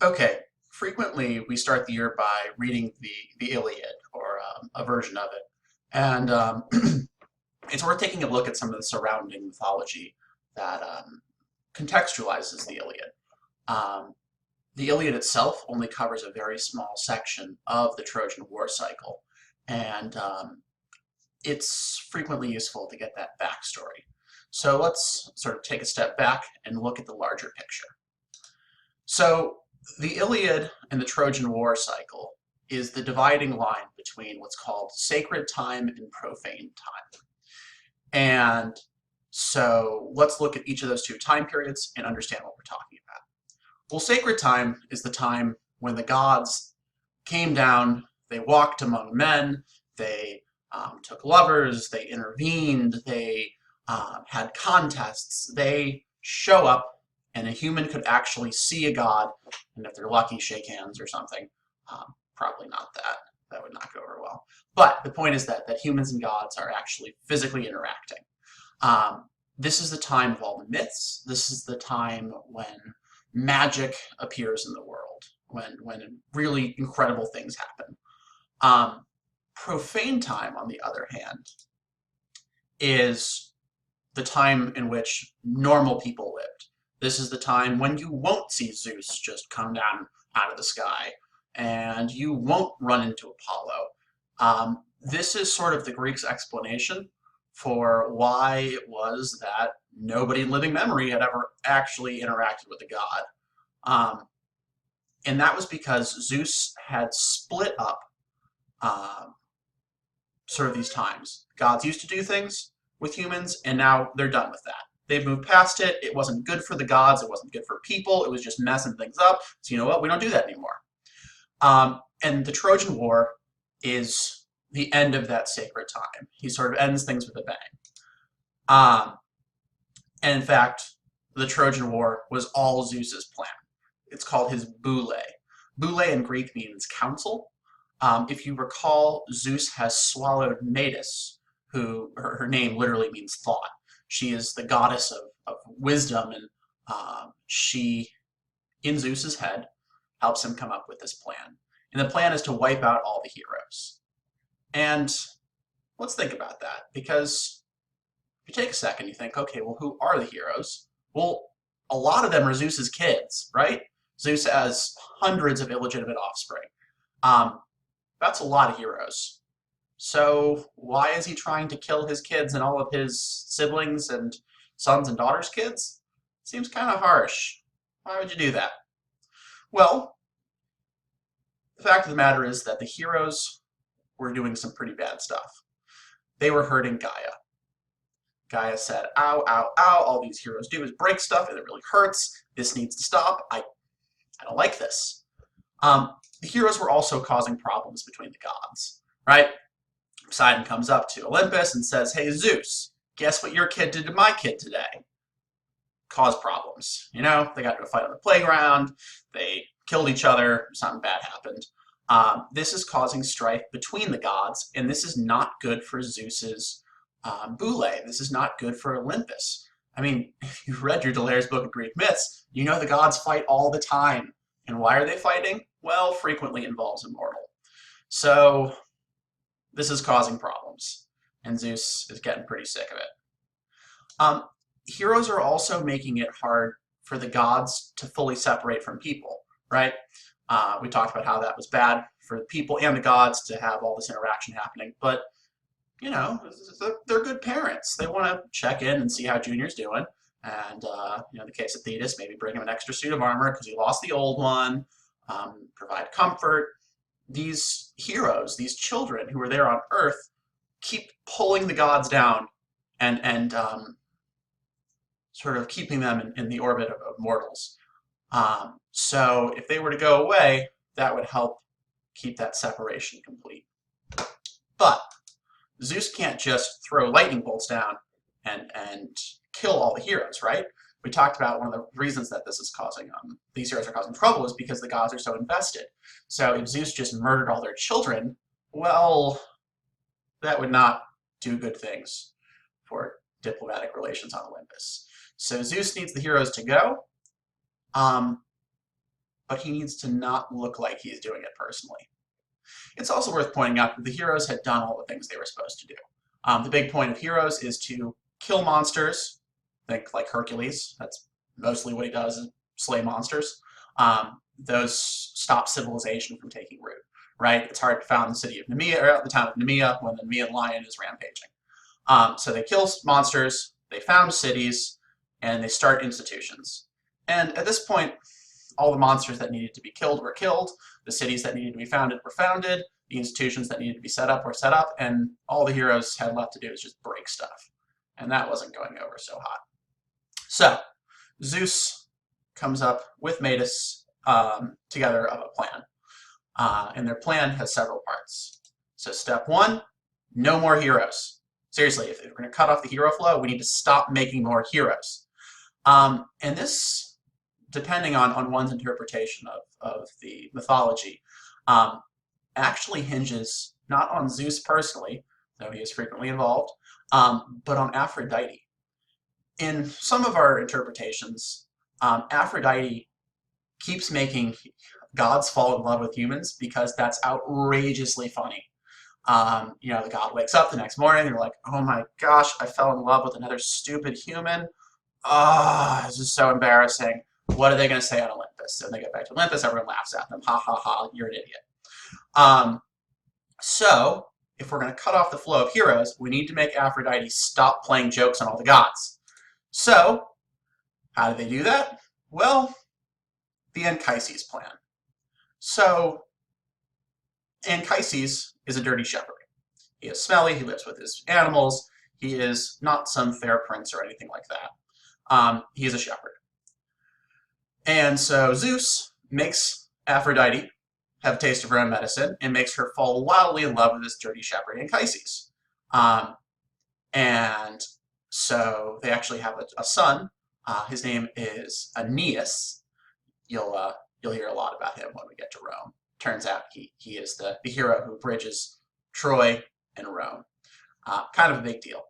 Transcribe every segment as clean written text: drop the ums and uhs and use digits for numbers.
Okay, frequently we start the year by reading the Iliad or a version of it, and it's worth taking a look at some of the surrounding mythology that contextualizes the Iliad. Um, the Iliad itself only covers a very small section of the Trojan War cycle, and it's frequently useful to get that backstory. So let's sort of take a step back and look at the larger picture. So the Iliad and the Trojan War cycle is the dividing line between what's called sacred time and profane time. And so let's look at each of those two time periods and understand what we're talking about. Well, sacred time is the time when the gods came down, they walked among men, they took lovers, they intervened, they had contests, they show up, and a human could actually see a god, and if they're lucky, shake hands or something. Probably not that. That would not go over well. But the point is that humans and gods are actually physically interacting. Um, this is the time of all the myths. This is the time when magic appears in the world, when really incredible things happen. Um, Profane time, on the other hand, is the time in which normal people lived. This is the time when you won't see Zeus just come down out of the sky, and you won't run into Apollo. This is sort of the Greeks' explanation for why it was that nobody in living memory had ever actually interacted with a god. Um, and that was because Zeus had split up um, sort of these times. Gods used to do things with humans, and now they're done with that. They've moved past it. It wasn't good for the gods. It wasn't good for people. It was just messing things up. So you know what? We don't do that anymore. And the Trojan War is the end of that sacred time. He sort of ends things with a bang. Um, and in fact, the Trojan War was all Zeus's plan. It's called his boule. Boule in Greek means council. If you recall, Zeus has swallowed Metis, who her name literally means thought. She is the goddess of wisdom, and she, in Zeus's head, helps him come up with this plan. And the plan is to wipe out all the heroes. And let's think about that, because if you take a second, you think, okay, well, who are the heroes? Well, a lot of them are Zeus's kids, right? Zeus has hundreds of illegitimate offspring. Um, that's a lot of heroes. So why is he trying to kill his kids and all of his siblings and sons and daughters' kids? Seems kind of harsh. Why would you do that? Well, the fact of the matter is that the heroes were doing some pretty bad stuff. They were hurting Gaia. Gaia said, ow, ow, ow, all these heroes do is break stuff and it really hurts. This needs to stop. I don't like this. The heroes were also causing problems between the gods, right? Poseidon comes up to Olympus and says, hey, Zeus, guess what your kid did to my kid today? Caused problems. You know, they got into a fight on the playground, they killed each other, something bad happened. This is causing strife between the gods, and this is not good for Zeus's boule. This is not good for Olympus. I mean, if you've read your Delaire's Book of Greek Myths, you know the gods fight all the time. And why are they fighting? Well, frequently involves a mortal. So this is causing problems, and Zeus is getting pretty sick of it. Heroes are also making it hard for the gods to fully separate from people, right? We talked about how that was bad for the people and the gods to have all this interaction happening, but you know, they're good parents. They want to check in and see how Junior's doing. And, you know, in the case of Thetis, maybe bring him an extra suit of armor because he lost the old one, provide comfort. These heroes, these children who are there on Earth, keep pulling the gods down and sort of keeping them in the orbit of mortals. So if they were to go away, that would help keep that separation complete. But Zeus can't just throw lightning bolts down and kill all the heroes, right? We talked about one of the reasons that this is causing these heroes are causing trouble is because the gods are so invested. So if Zeus just murdered all their children, well, that would not do good things for diplomatic relations on Olympus. So Zeus needs the heroes to go. but he needs to not look like he's doing it personally. It's also worth pointing out that the heroes had done all the things they were supposed to do. The big point of heroes is to kill monsters, think like Hercules, that's mostly what he does, is slay monsters. Those stop civilization from taking root, right? It's hard to found the city of Nemea, or the town of Nemea, when the Nemean lion is rampaging. So they kill monsters, they found cities, and they start institutions. And at this point, all the monsters that needed to be killed were killed, the cities that needed to be founded were founded, the institutions that needed to be set up were set up, and all the heroes had left to do was just break stuff. And that wasn't going over so hot. So, Zeus comes up with Metis together of a plan. And their plan has several parts. So step one, no more heroes. Seriously, if we're going to cut off the hero flow, we need to stop making more heroes. And this, depending on one's interpretation of the mythology, actually hinges not on Zeus personally, though he is frequently involved, but on Aphrodite. In some of our interpretations, Aphrodite keeps making gods fall in love with humans because that's outrageously funny. The god wakes up the next morning and they're like, oh my gosh, I fell in love with another stupid human. Ah, this is so embarrassing. What are they going to say on Olympus? So when they get back to Olympus, everyone laughs at them. Ha ha ha, you're an idiot. So, if we're going to cut off the flow of heroes, we need to make Aphrodite stop playing jokes on all the gods. So, how do they do that? Well, the Anchises plan. So, Anchises is a dirty shepherd. He is smelly, he lives with his animals, he is not some fair prince or anything like that. He is a shepherd. And so Zeus makes Aphrodite have a taste of her own medicine and makes her fall wildly in love with this dirty shepherd Anchises. And so they actually have a son. His name is Aeneas. You'll hear a lot about him when we get to Rome. Turns out he is the hero who bridges Troy and Rome. Kind of a big deal.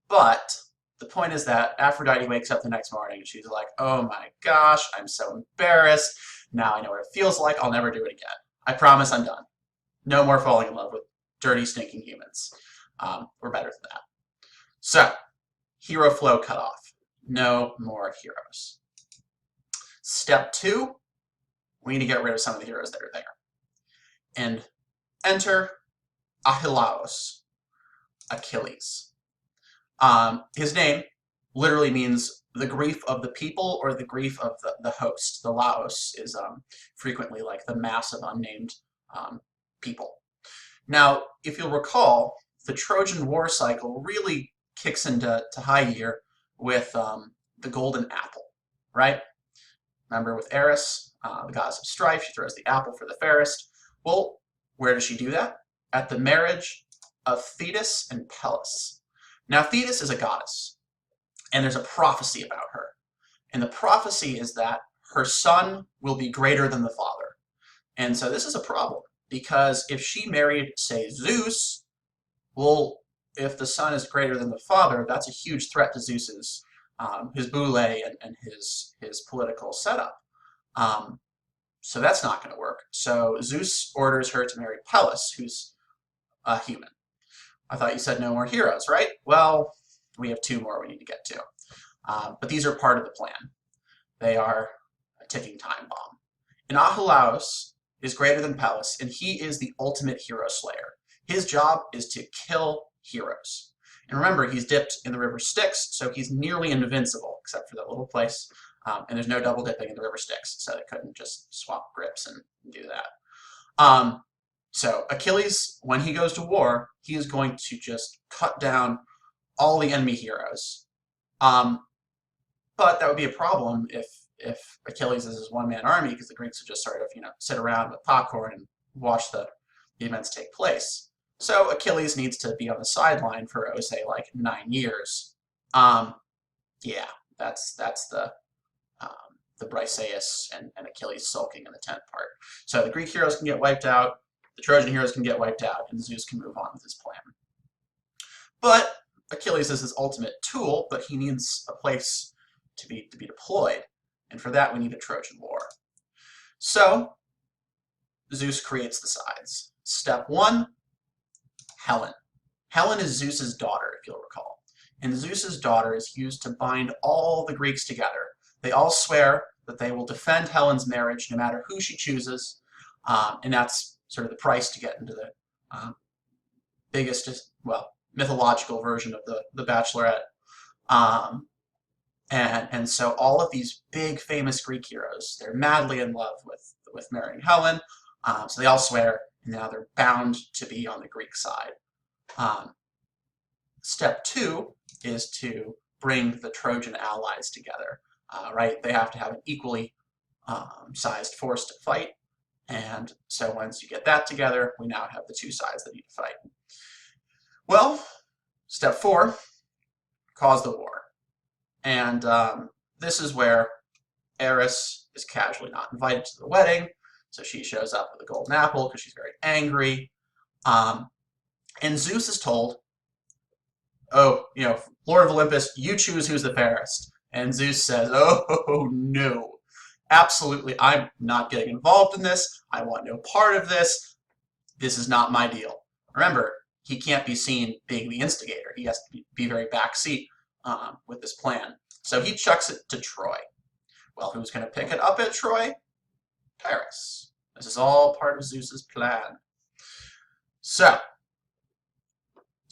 But the point is that Aphrodite wakes up the next morning and she's like, oh my gosh, I'm so embarrassed. Now I know what it feels like. I'll never do it again. I promise I'm done. No more falling in love with dirty, stinking humans. We're better than that. So, hero flow cut off. No more heroes. Step two, we need to get rid of some of the heroes that are there. And enter Achilles, Achilles. His name literally means the grief of the people or the grief of the host. The Laos is frequently like the mass of unnamed people. Now, if you'll recall, the Trojan War cycle really kicks into high gear with the golden apple, right? Remember with Eris, the goddess of strife, she throws the apple for the fairest. Well, where does she do that? At the marriage of Thetis and Pelus. Now, Thetis is a goddess, and there's a prophecy about her. And the prophecy is that her son will be greater than the father. And so this is a problem, because if she married, say, Zeus, well, if the son is greater than the father, that's a huge threat to Zeus's his boule and his political setup. So that's not going to work. So Zeus orders her to marry Pelus, who's a human. I thought you said no more heroes, right? Well, we have two more we need to get to. But these are part of the plan. They are a ticking time bomb. And Achilles is greater than Pelus, and he is the ultimate hero slayer. His job is to kill heroes. And remember, he's dipped in the river Styx, so he's nearly invincible, except for that little place. And there's no double dipping in the river Styx, so they couldn't just swap grips and do that. So Achilles, when he goes to war, he is going to just cut down all the enemy heroes. But that would be a problem if Achilles is his one-man army, because the Greeks would just sort of, sit around with popcorn and watch the events take place. So Achilles needs to be on the sideline for, say, like 9 years. Yeah, that's the Briseis and Achilles sulking in the tent part. So the Greek heroes can get wiped out, the Trojan heroes can get wiped out, and Zeus can move on with his plan. But Achilles is his ultimate tool, but he needs a place to be deployed. And for that, we need a Trojan War. So Zeus creates the sides. Step one, Helen. Helen is Zeus's daughter, if you'll recall. And Zeus's daughter is used to bind all the Greeks together. They all swear that they will defend Helen's marriage no matter who she chooses. And that's sort of the price to get into the biggest, well, mythological version of the Bachelorette. Um, and so all of these big famous Greek heroes, they're madly in love with marrying Helen. So they all swear, and now they're bound to be on the Greek side. Step two is to bring the Trojan allies together, right? They have to have an equally sized force to fight. And so once you get that together, we now have the two sides that need to fight. Well, step four, cause the war. And this is where Eris is casually not invited to the wedding. So she shows up with a golden apple because she's very angry. And Zeus is told, oh, Lord of Olympus, you choose who's the fairest. And Zeus says, oh, no. Absolutely, I'm not getting involved in this. I want no part of this. This is not my deal. Remember, he can't be seen being the instigator. He has to be very backseat with this plan. So he chucks it to Troy. Well, who's going to pick it up at Troy? Paris. This is all part of Zeus's plan. So,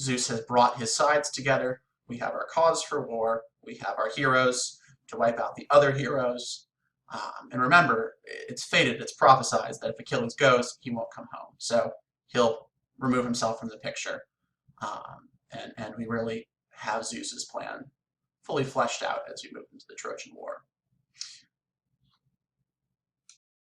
Zeus has brought his sides together. We have our cause for war. We have our heroes to wipe out the other heroes. And remember, it's fated, it's prophesized that if Achilles goes, he won't come home. So he'll remove himself from the picture. And we really have Zeus's plan fully fleshed out as we move into the Trojan War.